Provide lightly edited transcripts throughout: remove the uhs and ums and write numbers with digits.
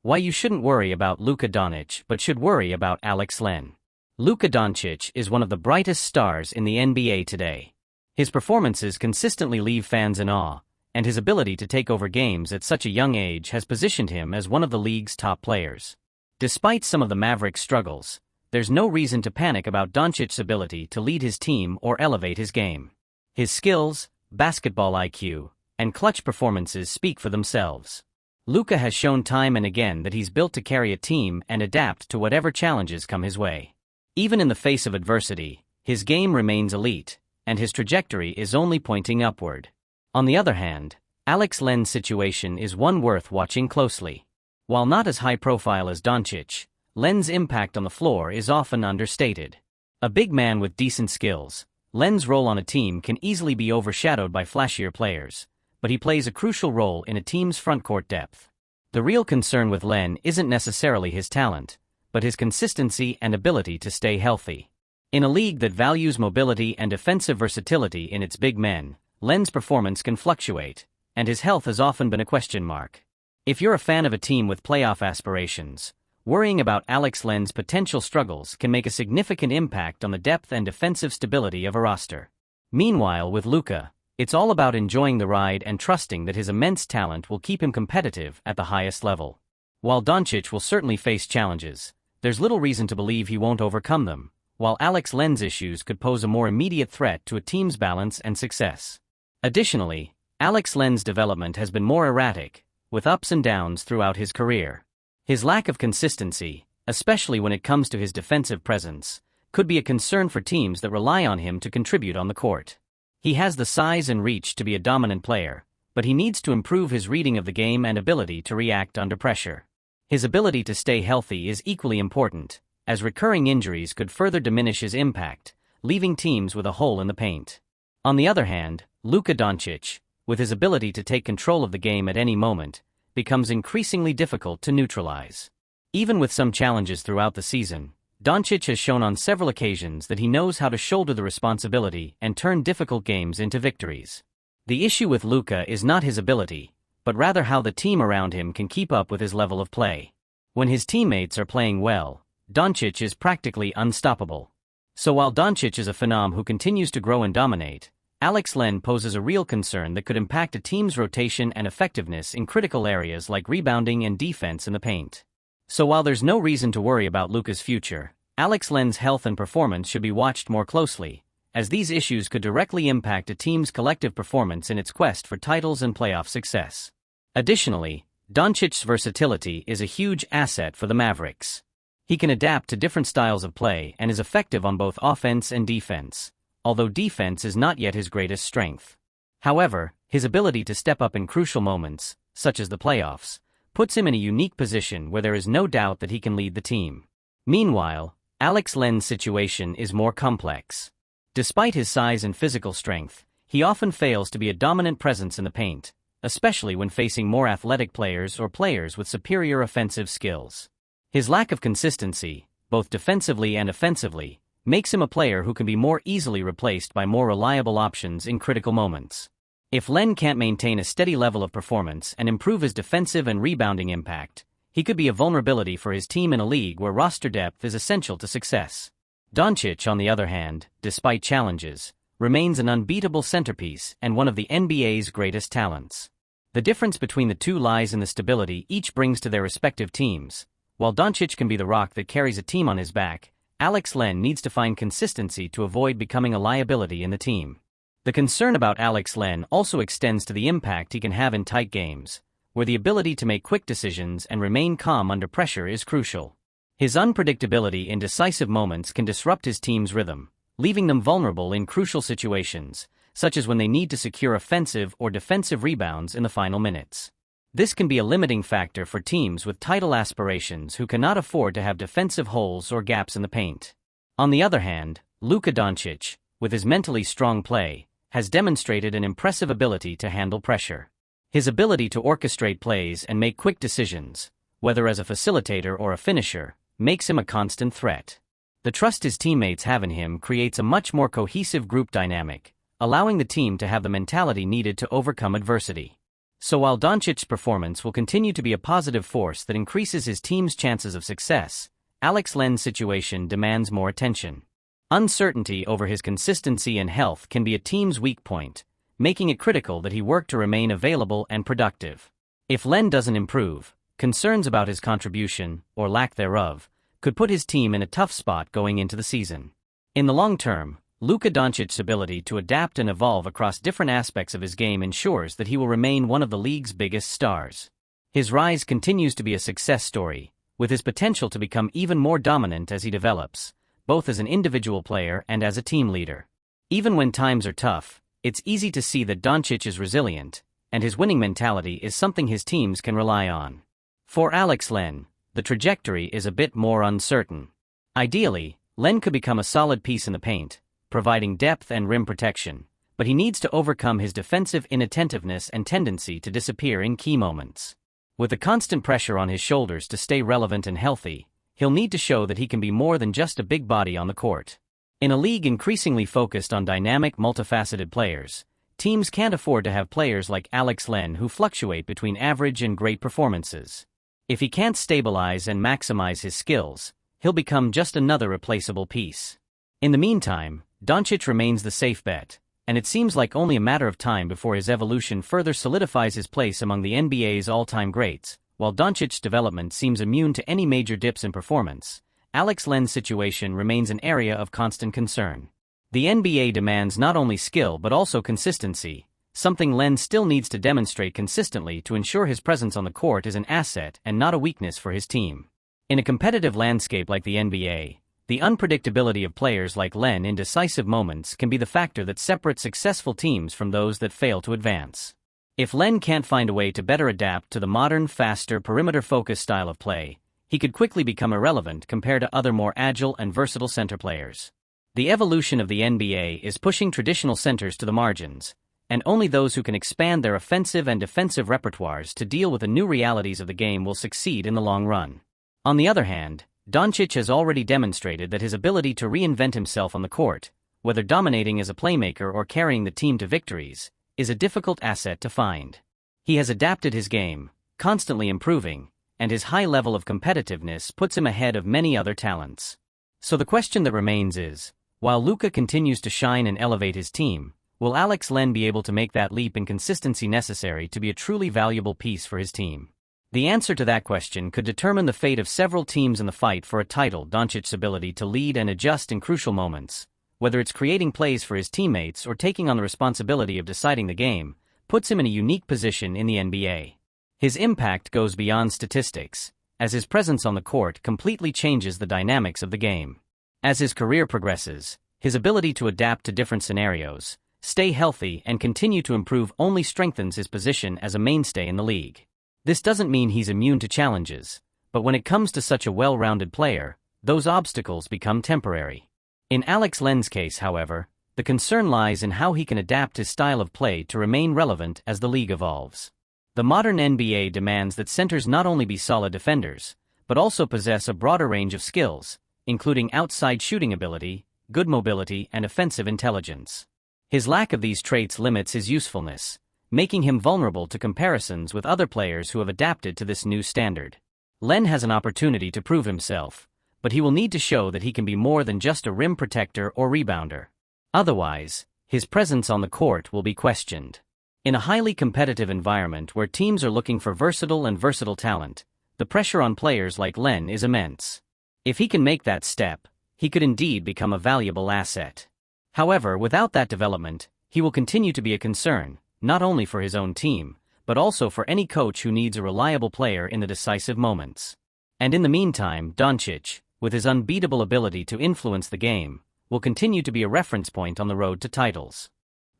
Why you shouldn't worry about Luka Doncic but should worry about Alex Len. Luka Doncic is one of the brightest stars in the NBA today. His performances consistently leave fans in awe, and his ability to take over games at such a young age has positioned him as one of the league's top players. Despite some of the Mavericks' struggles, there's no reason to panic about Doncic's ability to lead his team or elevate his game. His skills, basketball IQ, and clutch performances speak for themselves. Luka has shown time and again that he's built to carry a team and adapt to whatever challenges come his way. Even in the face of adversity, his game remains elite, and his trajectory is only pointing upward. On the other hand, Alex Len's situation is one worth watching closely. While not as high-profile as Dončić, Len's impact on the floor is often understated. A big man with decent skills, Len's role on a team can easily be overshadowed by flashier players, but he plays a crucial role in a team's frontcourt depth. The real concern with Len isn't necessarily his talent, but his consistency and ability to stay healthy. In a league that values mobility and defensive versatility in its big men, Len's performance can fluctuate, and his health has often been a question mark. If you're a fan of a team with playoff aspirations, worrying about Alex Len's potential struggles can make a significant impact on the depth and defensive stability of a roster. Meanwhile, with Luka, it's all about enjoying the ride and trusting that his immense talent will keep him competitive at the highest level. While Dončić will certainly face challenges, there's little reason to believe he won't overcome them, while Alex Len's issues could pose a more immediate threat to a team's balance and success. Additionally, Alex Len's development has been more erratic, with ups and downs throughout his career. His lack of consistency, especially when it comes to his defensive presence, could be a concern for teams that rely on him to contribute on the court. He has the size and reach to be a dominant player, but he needs to improve his reading of the game and ability to react under pressure. His ability to stay healthy is equally important, as recurring injuries could further diminish his impact, leaving teams with a hole in the paint. On the other hand, Luka Doncic, with his ability to take control of the game at any moment, becomes increasingly difficult to neutralize. Even with some challenges throughout the season, Dončić has shown on several occasions that he knows how to shoulder the responsibility and turn difficult games into victories. The issue with Luka is not his ability, but rather how the team around him can keep up with his level of play. When his teammates are playing well, Dončić is practically unstoppable. So while Dončić is a phenom who continues to grow and dominate, Alex Len poses a real concern that could impact a team's rotation and effectiveness in critical areas like rebounding and defense in the paint. So while there's no reason to worry about Luka's future, Alex Len's health and performance should be watched more closely, as these issues could directly impact a team's collective performance in its quest for titles and playoff success. Additionally, Doncic's versatility is a huge asset for the Mavericks. He can adapt to different styles of play and is effective on both offense and defense, although defense is not yet his greatest strength. However, his ability to step up in crucial moments, such as the playoffs, puts him in a unique position where there is no doubt that he can lead the team. Meanwhile, Alex Len's situation is more complex. Despite his size and physical strength, he often fails to be a dominant presence in the paint, especially when facing more athletic players or players with superior offensive skills. His lack of consistency, both defensively and offensively, makes him a player who can be more easily replaced by more reliable options in critical moments. If Len can't maintain a steady level of performance and improve his defensive and rebounding impact, he could be a vulnerability for his team in a league where roster depth is essential to success. Dončić, on the other hand, despite challenges, remains an unbeatable centerpiece and one of the NBA's greatest talents. The difference between the two lies in the stability each brings to their respective teams. While Dončić can be the rock that carries a team on his back, Alex Len needs to find consistency to avoid becoming a liability in the team. The concern about Alex Len also extends to the impact he can have in tight games, where the ability to make quick decisions and remain calm under pressure is crucial. His unpredictability in decisive moments can disrupt his team's rhythm, leaving them vulnerable in crucial situations, such as when they need to secure offensive or defensive rebounds in the final minutes. This can be a limiting factor for teams with title aspirations who cannot afford to have defensive holes or gaps in the paint. On the other hand, Luka Doncic, with his mentally strong play, has demonstrated an impressive ability to handle pressure. His ability to orchestrate plays and make quick decisions, whether as a facilitator or a finisher, makes him a constant threat. The trust his teammates have in him creates a much more cohesive group dynamic, allowing the team to have the mentality needed to overcome adversity. So while Doncic's performance will continue to be a positive force that increases his team's chances of success, Alex Len's situation demands more attention. Uncertainty over his consistency and health can be a team's weak point, making it critical that he work to remain available and productive. If Len doesn't improve, concerns about his contribution, or lack thereof, could put his team in a tough spot going into the season. In the long term, Luka Doncic's ability to adapt and evolve across different aspects of his game ensures that he will remain one of the league's biggest stars. His rise continues to be a success story, with his potential to become even more dominant as he develops, both as an individual player and as a team leader. Even when times are tough, it's easy to see that Dončić is resilient, and his winning mentality is something his teams can rely on. For Alex Len, the trajectory is a bit more uncertain. Ideally, Len could become a solid piece in the paint, providing depth and rim protection, but he needs to overcome his defensive inattentiveness and tendency to disappear in key moments. With the constant pressure on his shoulders to stay relevant and healthy, he'll need to show that he can be more than just a big body on the court. In a league increasingly focused on dynamic, multifaceted players, teams can't afford to have players like Alex Len who fluctuate between average and great performances. If he can't stabilize and maximize his skills, he'll become just another replaceable piece. In the meantime, Dončić remains the safe bet, and it seems like only a matter of time before his evolution further solidifies his place among the NBA's all-time greats. While Dončic's development seems immune to any major dips in performance, Alex Len's situation remains an area of constant concern. The NBA demands not only skill but also consistency, something Len still needs to demonstrate consistently to ensure his presence on the court is an asset and not a weakness for his team. In a competitive landscape like the NBA, the unpredictability of players like Len in decisive moments can be the factor that separates successful teams from those that fail to advance. If Len can't find a way to better adapt to the modern, faster, perimeter-focused style of play, he could quickly become irrelevant compared to other more agile and versatile center players. The evolution of the NBA is pushing traditional centers to the margins, and only those who can expand their offensive and defensive repertoires to deal with the new realities of the game will succeed in the long run. On the other hand, Dončić has already demonstrated that his ability to reinvent himself on the court, whether dominating as a playmaker or carrying the team to victories, is a difficult asset to find. He has adapted his game, constantly improving, and his high level of competitiveness puts him ahead of many other talents. So the question that remains is, while Luka continues to shine and elevate his team, will Alex Len be able to make that leap in consistency necessary to be a truly valuable piece for his team? The answer to that question could determine the fate of several teams in the fight for a title. Dončić's ability to lead and adjust in crucial moments, whether it's creating plays for his teammates or taking on the responsibility of deciding the game, puts him in a unique position in the NBA. His impact goes beyond statistics, as his presence on the court completely changes the dynamics of the game. As his career progresses, his ability to adapt to different scenarios, stay healthy and continue to improve only strengthens his position as a mainstay in the league. This doesn't mean he's immune to challenges, but when it comes to such a well-rounded player, those obstacles become temporary. In Alex Len's case, however, the concern lies in how he can adapt his style of play to remain relevant as the league evolves. The modern NBA demands that centers not only be solid defenders, but also possess a broader range of skills, including outside shooting ability, good mobility, and offensive intelligence. His lack of these traits limits his usefulness, making him vulnerable to comparisons with other players who have adapted to this new standard. Len has an opportunity to prove himself, but he will need to show that he can be more than just a rim protector or rebounder. Otherwise, his presence on the court will be questioned. In a highly competitive environment where teams are looking for versatile talent, the pressure on players like Len is immense. If he can make that step, he could indeed become a valuable asset. However, without that development, he will continue to be a concern, not only for his own team, but also for any coach who needs a reliable player in the decisive moments. And in the meantime, Dončić, with his unbeatable ability to influence the game, will continue to be a reference point on the road to titles.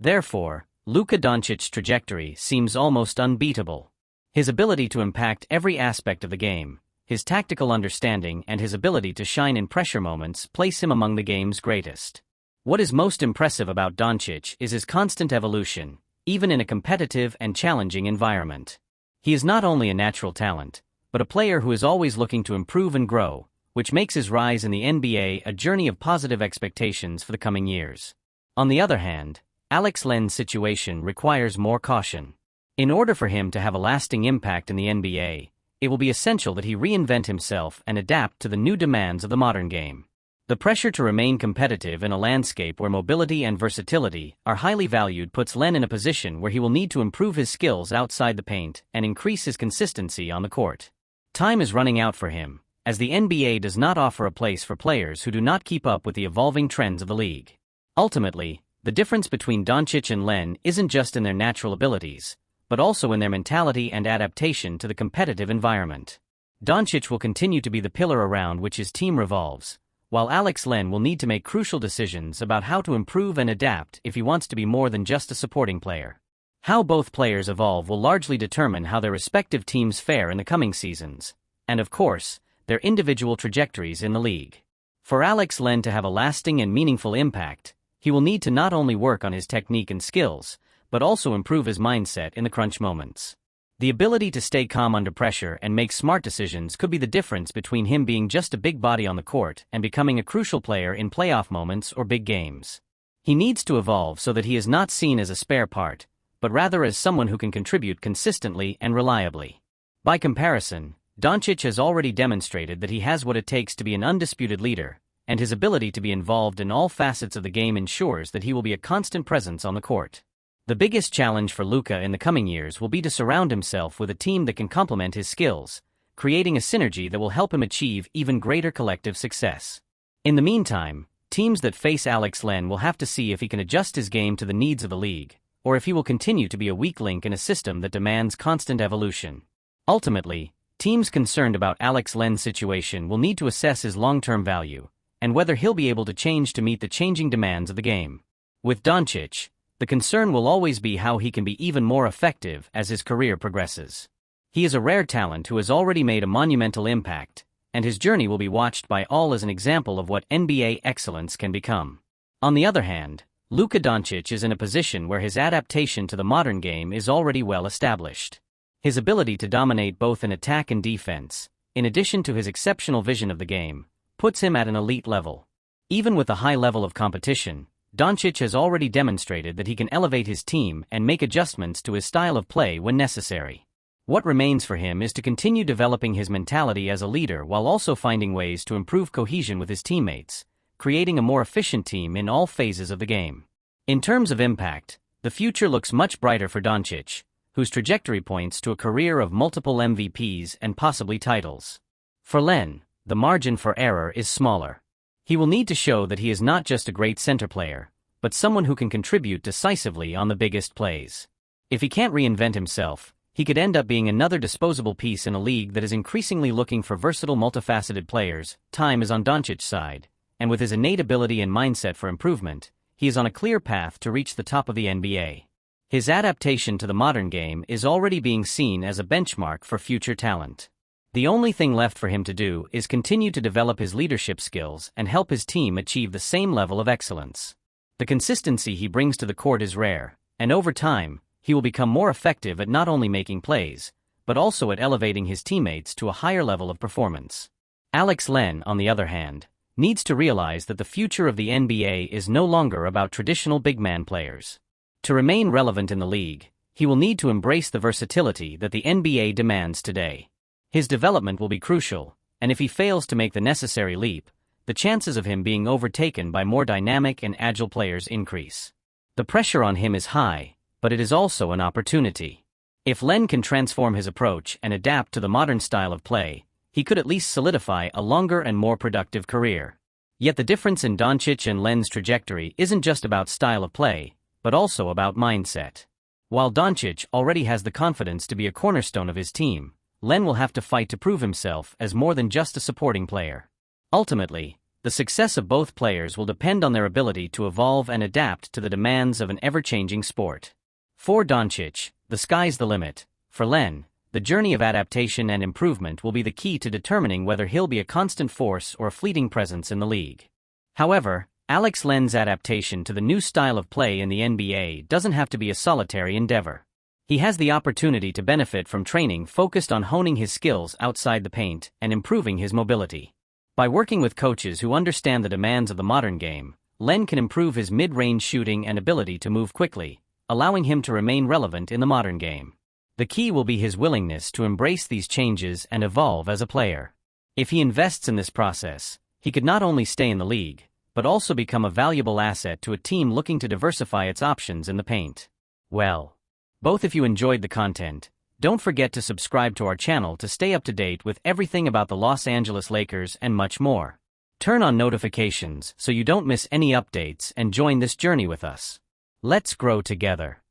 Therefore, Luka Doncic's trajectory seems almost unbeatable. His ability to impact every aspect of the game, his tactical understanding and his ability to shine in pressure moments place him among the game's greatest. What is most impressive about Dončić is his constant evolution, even in a competitive and challenging environment. He is not only a natural talent, but a player who is always looking to improve and grow, which makes his rise in the NBA a journey of positive expectations for the coming years. On the other hand, Alex Len's situation requires more caution. In order for him to have a lasting impact in the NBA, it will be essential that he reinvent himself and adapt to the new demands of the modern game. The pressure to remain competitive in a landscape where mobility and versatility are highly valued puts Len in a position where he will need to improve his skills outside the paint and increase his consistency on the court. Time is running out for him, as the NBA does not offer a place for players who do not keep up with the evolving trends of the league. Ultimately, the difference between Dončić and Len isn't just in their natural abilities, but also in their mentality and adaptation to the competitive environment. Dončić will continue to be the pillar around which his team revolves, while Len will need to make crucial decisions about how to improve and adapt if he wants to be more than just a supporting player. How both players evolve will largely determine how their respective teams fare in the coming seasons, and of course, their individual trajectories in the league. For Len to have a lasting and meaningful impact, he will need to not only work on his technique and skills, but also improve his mindset in the crunch moments. The ability to stay calm under pressure and make smart decisions could be the difference between him being just a big body on the court and becoming a crucial player in playoff moments or big games. He needs to evolve so that he is not seen as a spare part, but rather as someone who can contribute consistently and reliably. By comparison, Dončić has already demonstrated that he has what it takes to be an undisputed leader, and his ability to be involved in all facets of the game ensures that he will be a constant presence on the court. The biggest challenge for Luka in the coming years will be to surround himself with a team that can complement his skills, creating a synergy that will help him achieve even greater collective success. In the meantime, teams that face Len will have to see if he can adjust his game to the needs of the league, or if he will continue to be a weak link in a system that demands constant evolution. Ultimately, teams concerned about Len's situation will need to assess his long-term value, and whether he'll be able to change to meet the changing demands of the game. With Dončić, the concern will always be how he can be even more effective as his career progresses. He is a rare talent who has already made a monumental impact, and his journey will be watched by all as an example of what NBA excellence can become. On the other hand, Luka Doncic is in a position where his adaptation to the modern game is already well established. His ability to dominate both in attack and defense, in addition to his exceptional vision of the game, puts him at an elite level. Even with a high level of competition, Dončić has already demonstrated that he can elevate his team and make adjustments to his style of play when necessary. What remains for him is to continue developing his mentality as a leader while also finding ways to improve cohesion with his teammates, creating a more efficient team in all phases of the game. In terms of impact, the future looks much brighter for Dončić, whose trajectory points to a career of multiple MVPs and possibly titles. For Len, the margin for error is smaller. He will need to show that he is not just a great center player, but someone who can contribute decisively on the biggest plays. If he can't reinvent himself, he could end up being another disposable piece in a league that is increasingly looking for versatile, multifaceted players. Time is on Dončić's side, and with his innate ability and mindset for improvement, he is on a clear path to reach the top of the NBA. His adaptation to the modern game is already being seen as a benchmark for future talent. The only thing left for him to do is continue to develop his leadership skills and help his team achieve the same level of excellence. The consistency he brings to the court is rare, and over time, he will become more effective at not only making plays, but also at elevating his teammates to a higher level of performance. Len, on the other hand, needs to realize that the future of the NBA is no longer about traditional big man players. To remain relevant in the league, he will need to embrace the versatility that the NBA demands today. His development will be crucial, and if he fails to make the necessary leap, the chances of him being overtaken by more dynamic and agile players increase. The pressure on him is high, but it is also an opportunity. If Len can transform his approach and adapt to the modern style of play, he could at least solidify a longer and more productive career. Yet the difference in Dončić and Len's trajectory isn't just about style of play, but also about mindset. While Dončić already has the confidence to be a cornerstone of his team, Len will have to fight to prove himself as more than just a supporting player. Ultimately, the success of both players will depend on their ability to evolve and adapt to the demands of an ever-changing sport. For Dončić, the sky's the limit. For Len, the journey of adaptation and improvement will be the key to determining whether he'll be a constant force or a fleeting presence in the league. However, Len's adaptation to the new style of play in the NBA doesn't have to be a solitary endeavor. He has the opportunity to benefit from training focused on honing his skills outside the paint and improving his mobility. By working with coaches who understand the demands of the modern game, Len can improve his mid-range shooting and ability to move quickly, allowing him to remain relevant in the modern game. The key will be his willingness to embrace these changes and evolve as a player. If he invests in this process, he could not only stay in the league, but also become a valuable asset to a team looking to diversify its options in the paint. Well, both if you enjoyed the content, don't forget to subscribe to our channel to stay up to date with everything about the Los Angeles Lakers and much more. Turn on notifications so you don't miss any updates and join this journey with us. Let's grow together.